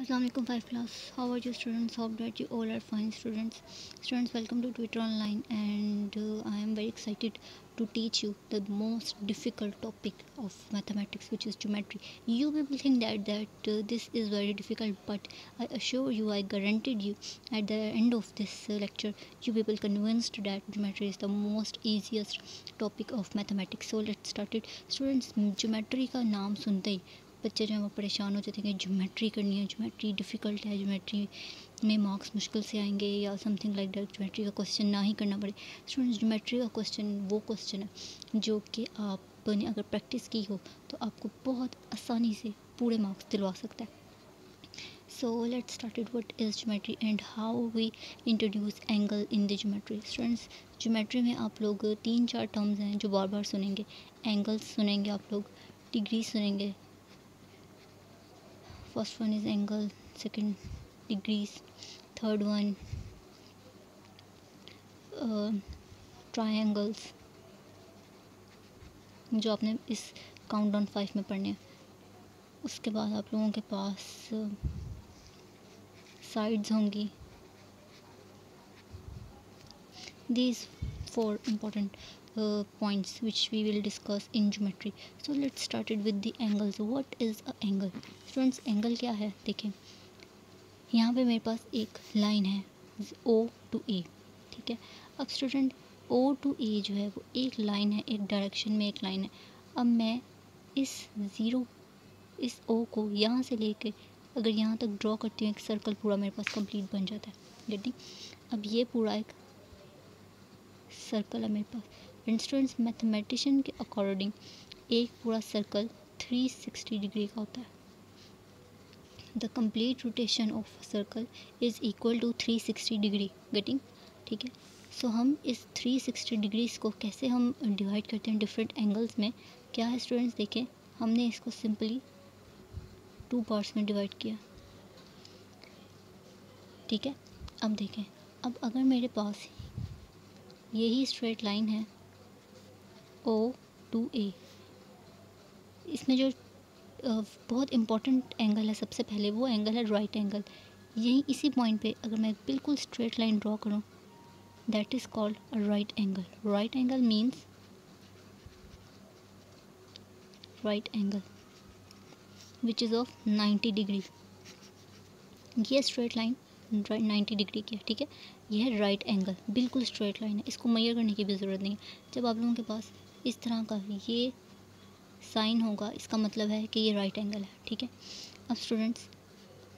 Assalamualaikum 5 class. How are you students? Hope that you all are fine students. Students, welcome to Twitter Online, and I am very excited to teach you the most difficult topic of mathematics, which is geometry. You people think that this is very difficult, but I assure you, I guaranteed you, at the end of this lecture, you people convinced that geometry is the most easiest topic of mathematics. So let's start it. Students, geometry का नाम सुनते ही बच्चे जो हैं वो परेशान हो जाते हैं कि ज्योमेट्री करनी है, ज्योमेट्री डिफ़िकल्ट है, ज्योमेट्री में मार्क्स मुश्किल से आएंगे या समथिंग लाइक दैट, ज्योमेट्री का क्वेश्चन ना ही करना पड़े। स्टूडेंट्स, ज्योमेट्री का क्वेश्चन वो क्वेश्चन है जो कि आपने अगर प्रैक्टिस की हो तो आपको बहुत आसानी से पूरे मार्क्स दिलवा सकता है। So let's started what is geometry and how we introduce angle in the geometry. Students, geometry में आप लोग 3-4 टर्म्स हैं जो बार बार सुनेंगे। एंगल्स सुनेंगे आप लोग, डिग्री सुनेंगे, first one is angle, second degrees, third one triangles जो आपने इस काउंटडाउन 5 में पढ़ने हैं। उसके बाद आप लोगों के पास साइड्स होंगी। These 4 important points which we will discuss in geometry. So let's start it with the angles. What is a angle? Students, angle क्या है? देखें, यहाँ पे मेरे पास एक लाइन है O to A, ठीक है। अब स्टूडेंट, O to A जो है वो एक लाइन है, एक डायरेक्शन में एक लाइन है। अब मैं इस O को यहाँ से लेके अगर यहाँ तक ड्रॉ करती हूँ, एक सर्कल पूरा मेरे पास कंप्लीट बन जाता है। गेटिंग? अब ये पूरा एक सर्कल है मेरे पास। एंड स्टूडेंट्स, मैथमेटिशियन के अकॉर्डिंग एक पूरा सर्कल 360 डिग्री का होता है। The complete rotation of circle is equal to 360 degree. Getting? ठीक है। सो हम इस 360 डिग्रीज को कैसे हम डिवाइड करते हैं डिफरेंट एंगल्स में? क्या है स्टूडेंट्स, देखें, हमने इसको सिंपली 2 पार्ट्स में डिवाइड किया, ठीक है। अब देखें, अब अगर मेरे पास यही स्ट्रेट लाइन है O to A, इसमें जो बहुत इम्पॉर्टेंट एंगल है, सबसे पहले वो एंगल है राइट एंगल। यही इसी पॉइंट पे अगर मैं बिल्कुल स्ट्रेट लाइन ड्रॉ करूँ, that is called a right angle. Right angle means right angle which is of 90 degree. ये स्ट्रेट लाइन 90 डिग्री की है, ठीक है। यह है राइट एंगल, बिल्कुल स्ट्रेट लाइन है, इसको मेजर करने की भी ज़रूरत नहीं है। जब आप लोगों के पास इस तरह का ये साइन होगा, इसका मतलब है कि ये राइट एंगल है, ठीक है। अब स्टूडेंट्स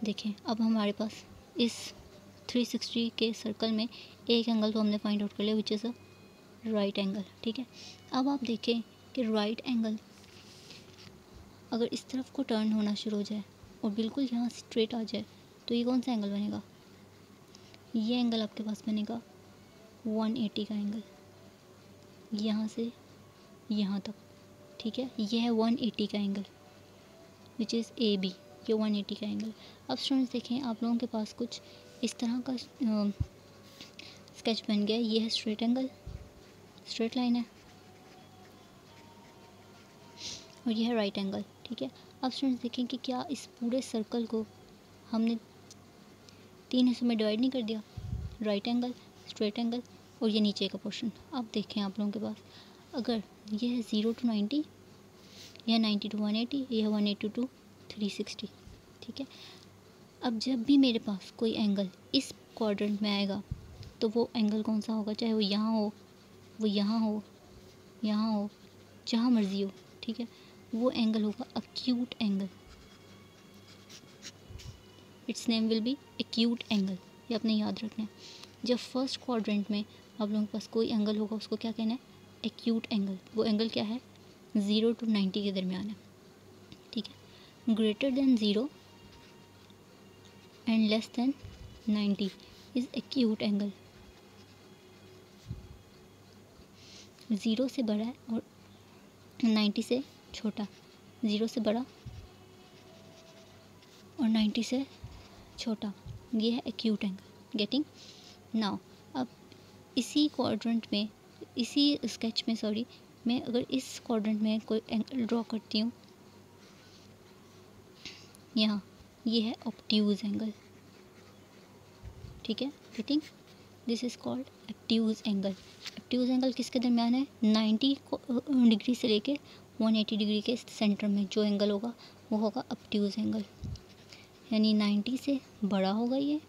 देखें, अब हमारे पास इस 360 के सर्कल में एक एंगल तो हमने फाइंड आउट कर लिया, which is a right angle, ठीक है। अब आप देखें कि राइट एंगल अगर इस तरफ को टर्न होना शुरू हो जाए और बिल्कुल यहाँ स्ट्रेट आ जाए तो ये कौन सा एंगल बनेगा? ये एंगल आपके पास बनेगा 180 का एंगल, यहाँ से यहाँ तक, ठीक है। ये है 180 का एंगल विच इज़ AB, ये 180 का एंगल। अब स्टूडेंट्स देखें, आप लोगों के पास कुछ इस तरह का स्केच बन गया। ये है स्ट्रेट एंगल, स्ट्रेट लाइन है, और ये है राइट एंगल, ठीक है। अब स्टूडेंट्स देखें कि क्या इस पूरे सर्कल को हमने 3 हिस्सों में डिवाइड नहीं कर दिया? राइट एंगल, स्ट्रेट एंगल और ये नीचे का पोर्शन। अब देखें आप लोगों के पास, अगर ये है 0 to 90, यह 90 to 180, यह 180 to 360, ठीक है। अब जब भी मेरे पास कोई एंगल इस क्वाड्रेंट में आएगा तो वो एंगल कौन सा होगा? चाहे वो यहाँ हो, वो यहाँ हो, यहाँ हो, जहाँ मर्जी हो, ठीक है, वो एंगल होगा acute angle. It's name will be acute angle, ये आपने याद रखना है। जब फर्स्ट क्वाड्रेंट में आप लोगों के पास कोई एंगल होगा, उसको क्या कहना है? Acute angle. वो एंगल क्या है? 0 to 90 के दरमियान है, ठीक है। Greater than 0 and less than 90 is acute angle. 0 से बड़ा है और 90 से छोटा, 0 से बड़ा और 90 से छोटा, ये है एक्यूट एंगल। गेटिंग? नाउ अब इसी क्वाड्रेंट में, इसी स्केच में सॉरी, मैं अगर इस क्वाड्रेंट में कोई एंगल ड्रॉ करती हूँ यहाँ, ये है ऑब्ट्यूज एंगल, ठीक है। Getting, this is called obtuse angle. Obtuse angle किसके दरमियान है? 90 डिग्री से लेके 180 डिग्री के सेंटर में जो एंगल होगा वो होगा ऑब्ट्यूज एंगल, यानी 90 से बड़ा होगा ये,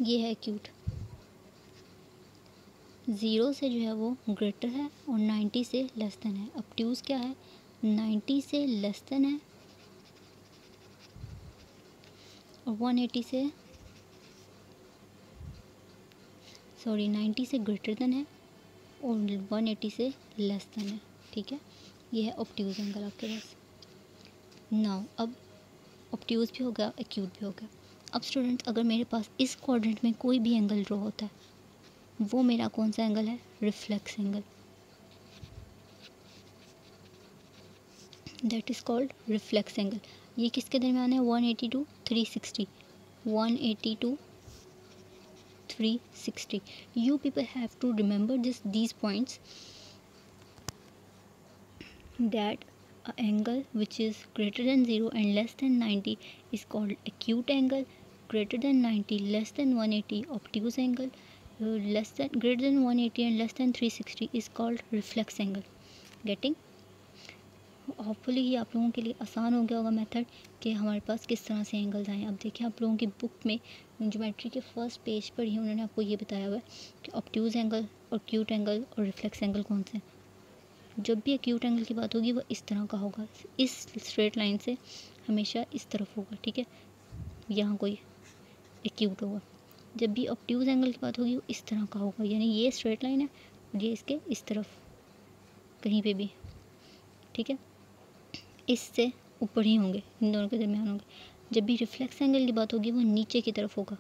ये है एक्यूट। 0 से जो है वो ग्रेटर है और 90 से लेस देन है। ऑब्ट्यूज क्या है? 90 से लेस देन है और 180 से 90 से ग्रेटर देन है और 180 से लेस देन है, ठीक है। ये है ऑब्ट्यूज एंगल आपके पास। नाउ अब ऑब्ट्यूज भी हो गया, एक्यूट भी हो गया। अब स्टूडेंट, अगर मेरे पास इस क्वाड्रेंट में कोई भी एंगल ड्रॉ होता है, वो मेरा कौन सा एंगल है? Reflex angle. That is called reflex angle. ये किसके दरमियान है? 180 to 360, 180 to 360. You people have to remember these points, that a angle which is greater than 0 and less than 90 is called acute angle, greater than 90 less than 180 obtuse angle, greater than 180 and less than 360 is called reflex angle. Getting? Hopefully ये आप लोगों के लिए आसान हो गया होगा method कि हमारे पास किस तरह से एंगल्स आए। अब देखिए, आप लोगों की बुक में ज्योमेट्री के फर्स्ट पेज पर ही उन्होंने आपको ये बताया हुआ है कि ऑब्ट्यूज एंगल और एक्यूट एंगल और रिफ्लेक्स एंगल कौन से हैं। जब भी एक्यूट एंगल की बात होगी वो इस तरह का होगा, इस स्ट्रेट लाइन से हमेशा इस तरफ होगा, ठीक है। यहाँ कोई एक्यूट होगा। जब भी ऑब्ट्यूज एंगल की बात होगी वो इस तरह का होगा, यानी ये स्ट्रेट लाइन है और ये इसके इस तरफ कहीं पे भी, ठीक है, इससे ऊपर ही होंगे, इन दोनों के दरमियान होंगे। जब भी रिफ्लेक्स एंगल की बात होगी वो नीचे की तरफ होगा।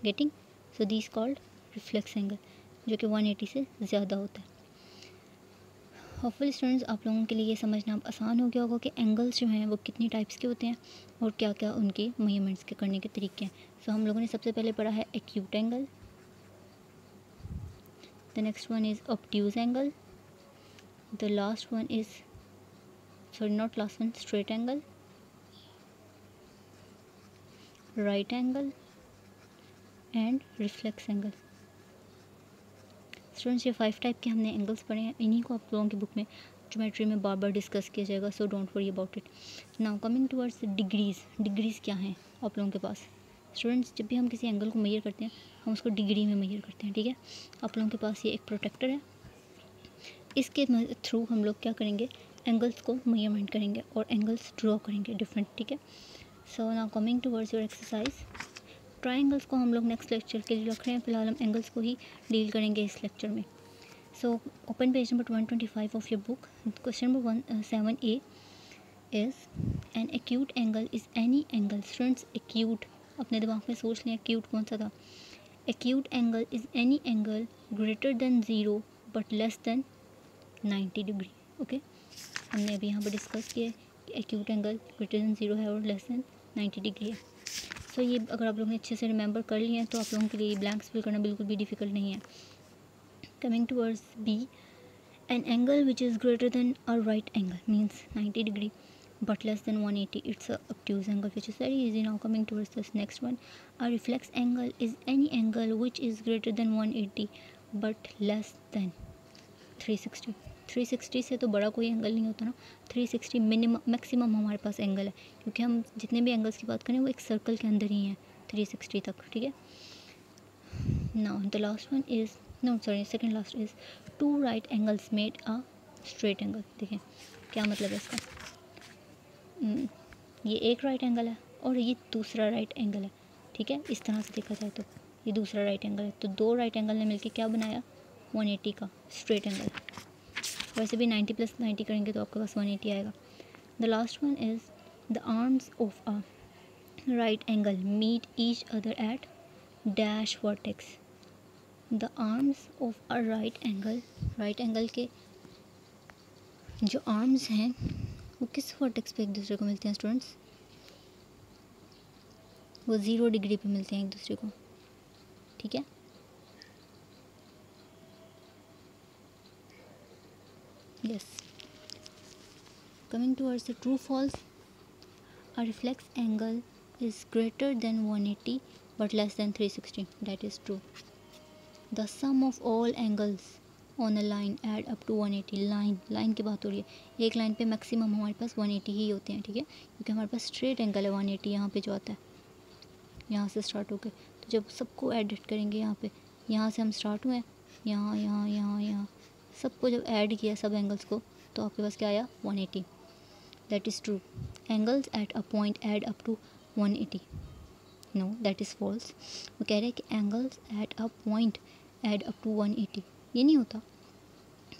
Getting? So this called reflex angle, जो कि 180 से ज़्यादा होता है। होपफुली स्टूडेंट्स, आप लोगों के लिए ये समझना अब आसान हो गया होगा कि एंगल्स जो हैं वो कितनी टाइप्स के होते हैं और क्या क्या उनके मेजरमेंट्स के करने के तरीके हैं। सो हम लोगों ने सबसे पहले पढ़ा है acute angle, the next one is obtuse angle, the last one is not last one, straight angle, right angle and reflex angle. Students, ये 5 टाइप के हमने एंगल्स पढ़े हैं। इन्हीं को आप लोगों की बुक में ज्योमेट्री में बार बार डिस्कस किया जाएगा, so don't worry about it. Now coming towards degrees. Degrees क्या हैं आप लोगों के पास? स्टूडेंट्स, जब भी हम किसी एंगल को मेजर करते हैं हम उसको डिग्री में मेजर करते हैं, ठीक है। आप लोगों के पास ये एक प्रोटेक्टर है, इसके थ्रू हम लोग क्या करेंगे? एंगल्स को मेजरमेंट करेंगे और एंगल्स ड्रॉ करेंगे डिफरेंट, ठीक है। So now coming towards your exercise. Triangles को हम लोग नेक्स्ट लेक्चर के लिए रख रहे हैं, फिलहाल हम एंगल्स को ही डील करेंगे इस लेक्चर में। So open page number 125 of your book. Question number 7A is an acute angle is any angle. Students, acute अपने दिमाग में सोच लें, एक्यूट कौन सा था? Acute angle is any angle greater than 0 but less than 90 degree. Okay, हमने अभी यहाँ पर डिस्कस किया कि एक्यूट एंगल ग्रेटर देन 0 है और लेस देन 90 डिग्री है। सो ये अगर आप लोगों ने अच्छे से रिमेंबर कर लिए हैं तो आप लोगों के लिए ब्लैंक्स फिल करना बिल्कुल भी डिफ़िकल्ट नहीं है। Coming towards B, an angle which is greater than a right angle means 90 degree but less than 180, it's a obtuse angle, which is very easy. Now coming towards this next one, a reflex angle is any angle which is greater than 180 but less than 360. 360 से तो बड़ा कोई angle नहीं होता ना, 360 minimum maximum हमारे पास angle है, क्योंकि हम जितने भी एंगल्स की बात करें वो एक सर्कल के अंदर ही हैं 360 तक, ठीक है। Now the last one is, no sorry, second last is two right angles made a straight angle. देखें क्या मतलब है इसका। ये एक राइट एंगल है और ये दूसरा राइट एंगल है, ठीक है। इस तरह से देखा जाए तो ये दूसरा राइट एंगल है, तो दो राइट एंगल ने मिलकर क्या बनाया? 180 का स्ट्रेट एंगल। वैसे भी 90 + 90 करेंगे तो आपके पास 180 आएगा। The last one is the arms of a right angle meet each other at dash vertex. The arms of a right angle के जो आर्म्स हैं वो किस वर्टेक्स पे एक दूसरे को मिलते हैं स्टूडेंट्स? वो 0 डिग्री पे मिलते हैं एक दूसरे को, ठीक है। Yes, coming towards the true false, a reflex angle is greater than 180 but less than 360. That is true. The sum of all angles on a line add up to 180. Line की बात हो रही है, एक लाइन पे maximum हमारे पास 180 ही होते हैं, ठीक है, क्योंकि हमारे पास स्ट्रेट एंगल है 180 यहाँ पे जो आता है, यहाँ से स्टार्ट होकर, तो जब सबको एडिट करेंगे यहाँ पे, यहाँ से हम स्टार्ट हुए, यहाँ यहाँ यहाँ यहाँ सबको जब ऐड किया सब एंगल्स को, तो आपके पास क्या आया 180. That is true. Angles at a point add up to 180. No, that is false. वो कह रहे हैं कि angles at a point add up to 180. ये नहीं होता.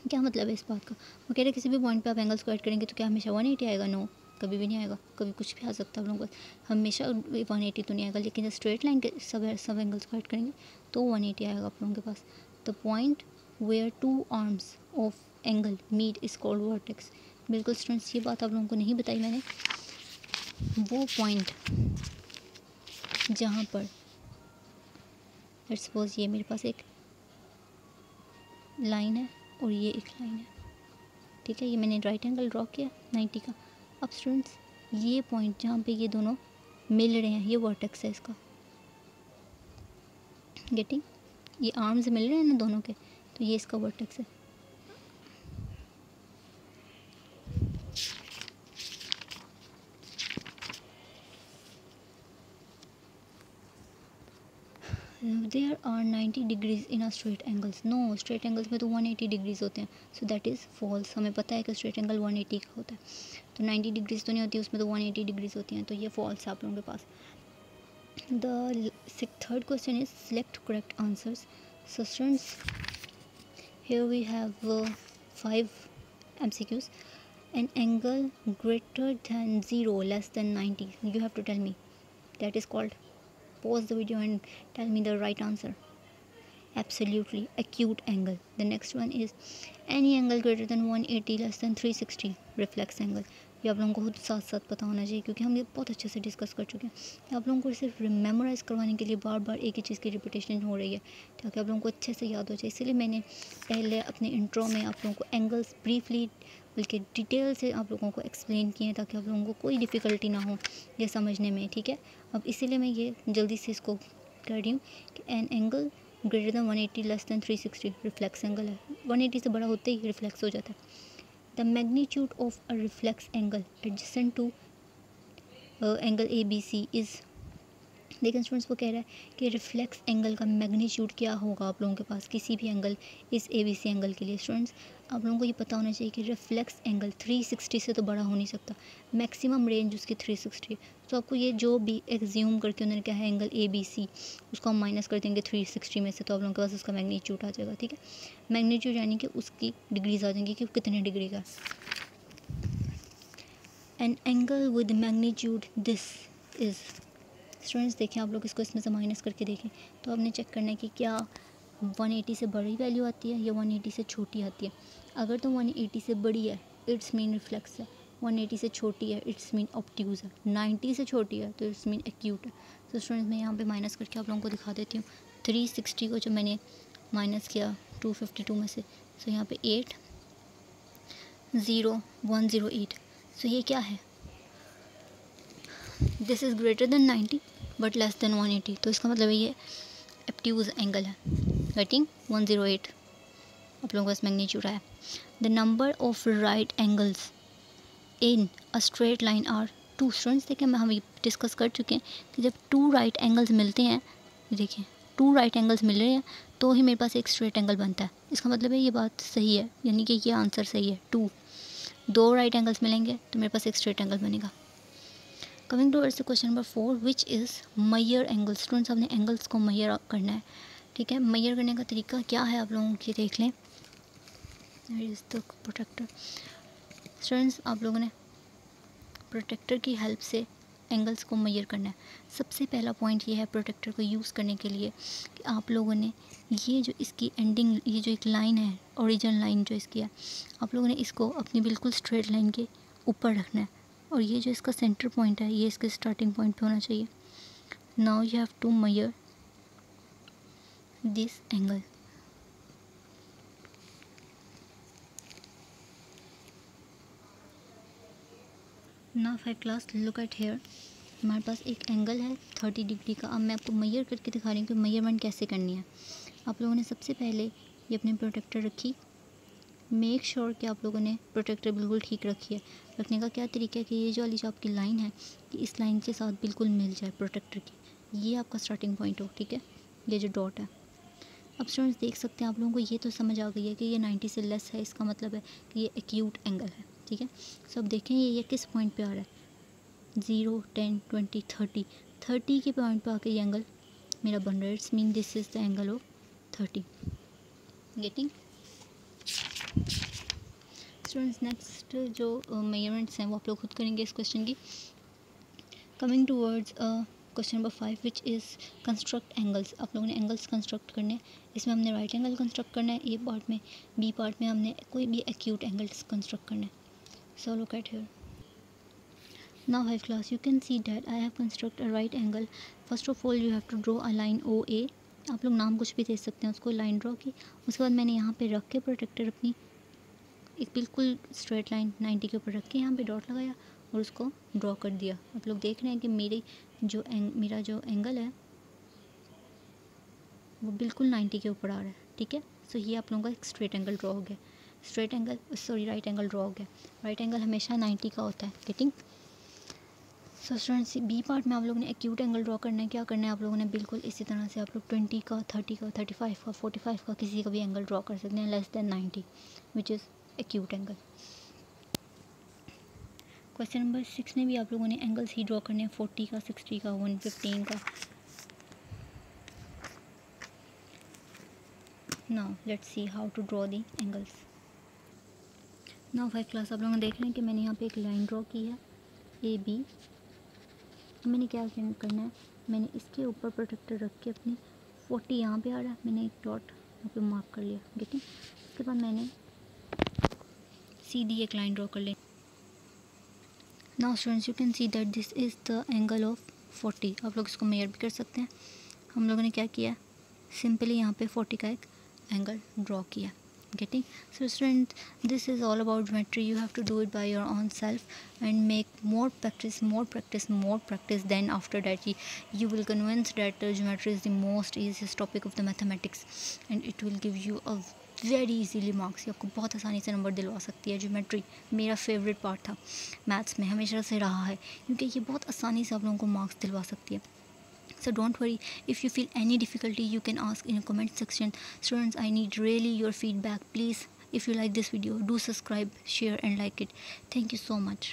क्या मतलब है इस बात का? वो कह रहे हैं किसी भी पॉइंट पे आप एंगल्स को ऐड करेंगे तो क्या हमेशा 180 आएगा? नो, कभी भी नहीं आएगा, कभी कुछ भी आ सकता है आप लोगों को, हमेशा 180 तो नहीं आएगा, लेकिन जब स्ट्रेट लाइन के सब एंगल्स को ऐड करेंगे तो 180 आएगा आप लोगों के पास. The point where 2 arms of angle meet is called vertex. बिल्कुल स्टूडेंट्स, ये बात आप लोगों को नहीं बताई मैंने. वो पॉइंट जहाँ पर लेट्स सपोज ये मेरे पास एक लाइन है और ये एक लाइन है, ठीक है, ये मैंने राइट एंगल ड्रॉ किया 90 का. अब स्टूडेंट्स ये पॉइंट जहाँ पे ये दोनों मिल रहे हैं, ये वर्टेक्स है इसका. गेटिंग? ये आर्म्स मिल रहे हैं ना दोनों के, तो ये इसका वर्टेक्स है. There are 90 degrees in a straight angles. No, straight angles में तो 180 डिग्रीज होते हैं. So that is false. हमें पता है कि straight angle 180 का होता है, तो 90 डिग्रीज तो नहीं होती, उसमें तो 180 डिग्रीज होती हैं, तो ये false है आप लोगों के पास. The third question is select correct answers. So students, here we have 5 MCQs. An angle greater than 0 less than 90. You have to tell me. That is called. Pause the video and tell me the right answer. Absolutely, acute angle. The next one is any angle greater than 180 less than 360. Reflex angle. ये आप लोगों को खुद साथ साथ पता होना चाहिए, क्योंकि हम ये बहुत अच्छे से डिस्कस कर चुके हैं. आप लोगों को सिर्फ मेमोराइज़ करवाने के लिए बार बार एक ही चीज़ की रिपीटेशन हो रही है, ताकि आप लोगों को अच्छे से याद हो जाए. इसलिए मैंने पहले अपने इंट्रो में आप लोगों को एंगल्स ब्रीफली बल्कि डिटेल से आप लोगों को एक्सप्लेन किए, ताकि आप लोगों को कोई डिफ़िकल्टी ना हो ये समझने में, ठीक है. अब इसीलिए मैं ये जल्दी से इसको कर रही हूँ कि an angle greater than 180 less than 360 reflex angle है. 180 से बड़ा होते ही रिफ्लेक्स हो जाता है. The magnitude of a reflex angle adjacent to angle ABC is. लेकिन स्टूडेंट्स वो कह रहा है कि रिफ्लेक्स एंगल का मैग्नीट्यूड क्या होगा आप लोगों के पास किसी भी एंगल इस ABC एंगल के लिए. स्टूडेंट्स आप लोगों को ये पता होना चाहिए कि रिफ्लेक्स एंगल 360 से तो बड़ा हो नहीं सकता, मैक्सिमम रेंज उसकी 360 है. तो आपको ये जो भी एग्ज्यूम करके उन्होंने क्या है एंगल ABC, उसको हम माइनस कर देंगे 360 में से, तो आप लोगों के पास उसका मैग्नीट्यूड आ जाएगा, ठीक है. मैग्नीट्यूड यानी कि उसकी डिग्रीज आ जाएंगी कि कितने डिग्री का. An angle with magnitude this is. Students देखें आप लोग इसको इसमें से माइनस करके देखें, तो आपने चेक करना है कि क्या 180 से बड़ी वैल्यू आती है या 180 से छोटी आती है. अगर तो 180 से बड़ी है इट्स मीन रिफ्लेक्स है, 180 से छोटी है इट्स मीन ऑब्ट्यूज़ है, 90 से छोटी है तो इट्स मीन एक्यूट है. तो स्टूडेंट्स मैं यहाँ पे माइनस करके आप लोगों को दिखा देती हूँ. 360 को जो मैंने माइनस किया 252 में से, तो यहाँ पे 80108. सो ये क्या है? This is greater then 90 but less than 180. तो इसका मतलब ये ऑब्ट्यूज़ एंगल है. गेटिंग 108 आप लोगों को पास मैग्नीट्यूड आया. The number of right angles in a straight line are 2. Students देखें हम ये डिस्कस कर चुके हैं कि जब 2 राइट एंगल्स मिलते हैं, देखिए 2 राइट एंगल्स मिल रहे हैं तो ही मेरे पास एक स्ट्रेट एंगल बनता है. इसका मतलब है ये बात सही है, यानी कि ये आंसर सही है. 2 राइट एंगल्स मिलेंगे तो मेरे पास एक स्ट्रेट एंगल बनेगा. Coming towards the question number 4, which is measure angle. Students आपने एंगल्स को मैयर करना है, ठीक है. मैयर करने का तरीका क्या है आप लोगों की देख लें. Is the protector. स्टूडेंट्स आप लोगों ने प्रोटेक्टर की हेल्प से एंगल्स को मैयर करना है. सबसे पहला पॉइंट ये है प्रोटेक्टर को यूज़ करने के लिए कि आप लोगों ने ये जो इसकी एंडिंग, ये जो एक लाइन है ओरिजिनल लाइन जो इसकी है, आप लोगों ने इसको अपनी बिल्कुल स्ट्रेट लाइन के ऊपर रखना है, और ये जो इसका सेंटर पॉइंट है ये इसके स्टार्टिंग पॉइंट पे होना चाहिए. Now you have to measure this angle. Now 5 class, look at here. हमारे पास एक एंगल है 30 डिग्री का. अब मैं आपको मेजर करके दिखा रही हूँ कि मेजरमेंट कैसे करनी है. आप लोगों ने सबसे पहले ये अपनी प्रोटेक्टर रखी. मेक श्योर कि आप लोगों ने प्रोटेक्टर बिल्कुल ठीक रखी है. रखने का क्या तरीका है कि ये जो वाली जो आपकी लाइन है कि इस लाइन के साथ बिल्कुल मिल जाए प्रोटेक्टर की. ये आपका स्टार्टिंग पॉइंट हो, ठीक है. ये जो डॉट है, अब स्टूडेंट्स देख सकते हैं आप लोगों को ये तो समझ आ गई है कि ये 90 से लेस है. इसका मतलब है कि ये एक्यूट एंगल है, ठीक है. सो अब देखें ये किस पॉइंट पे आ रहा है. 0, 10, 20, 30 के पॉइंट पे आके ये एंगल मेरा बन रहा है. It's mean this is the angle of 30. Getting students, next जो मेजरमेंट्स हैं वो आप लोग खुद करेंगे इस क्वेश्चन की. Coming towards question number 5 which is construct angles. आप लोगों ने एंगल्स कंस्ट्रक्ट करने हैं. इसमें हमने राइट एंगल कंस्ट्रक्ट करना है ए पार्ट में. बी पार्ट में हमने कोई भी एक्यूट एंगल्स कंस्ट्रक्ट करना है. So look at here. Now 5 class, you can see that I have construct a right angle. First of all you have to draw a line OA. आप लोग नाम कुछ भी दे सकते हैं उसको. लाइन ड्रॉ की. उसके बाद मैंने यहाँ पे रख के प्रोटेक्टर अपनी एक बिल्कुल स्ट्रेट लाइन 90 के ऊपर रख के यहाँ पे डॉट लगाया और उसको ड्रॉ कर दिया. आप लोग देख रहे हैं कि मेरा जो एंगल है वो बिल्कुल 90 के ऊपर आ रहा है, ठीक है. सो ये आप लोगों का एक स्ट्रेट एंगल ड्रॉ हो गया. राइट एंगल ड्रॉ हो गया. राइट एंगल हमेशा 90 का होता है. Getting. So students, B part में आप लोगों ने एक्यूट एंगल ड्रॉ करना है. क्या करना है आप लोगों ने, बिल्कुल इसी तरह से आप लोग 20 का, 30 का, 35 का, 45 का किसी का भी एंगल ड्रॉ कर सकते हैं less than 90 which is acute angle. Question number 6 में भी आप लोगों ने एंगल्स ही ड्रॉ करने हैं. 40 का, 60 का, 115 का. Now let's see how to draw the angles. Now 5 class, आप लोग देख रहे हैं कि मैंने यहाँ पे एक लाइन ड्रॉ की है ए बी. मैंने क्या करना है, मैंने इसके ऊपर प्रोटेक्टर रख के अपनी 40 यहाँ पे आ रहा है, मैंने एक डॉट यहाँ पे मार्क कर लिया. गेटिंग. उसके बाद मैंने सीधी एक लाइन ड्रॉ कर ली. Now students, you can see that this is the angle of 40. आप लोग इसको मेजर भी कर सकते हैं. हम लोगों ने क्या किया, सिंपली यहाँ पे 40 का एक एंगल ड्रॉ किया. Getting. So students, this is all about geometry. You have to do it by your own self and make more practice. Then after that you will convince that geometry is the most easiest topic of the mathematics and it will give you a very easily marks. ये आपको बहुत आसानी से number दिलवा सकती है. Geometry मेरा favourite part था मैथ्स में, हमेशा से रहा है, क्योंकि ये बहुत आसानी से आप लोगों को मार्क्स दिलवा सकती है. So don't worry, if you feel any difficulty you can ask in a comment section. Students, I need really your feedback. Please, if you like this video, do subscribe, share and like it. Thank you so much.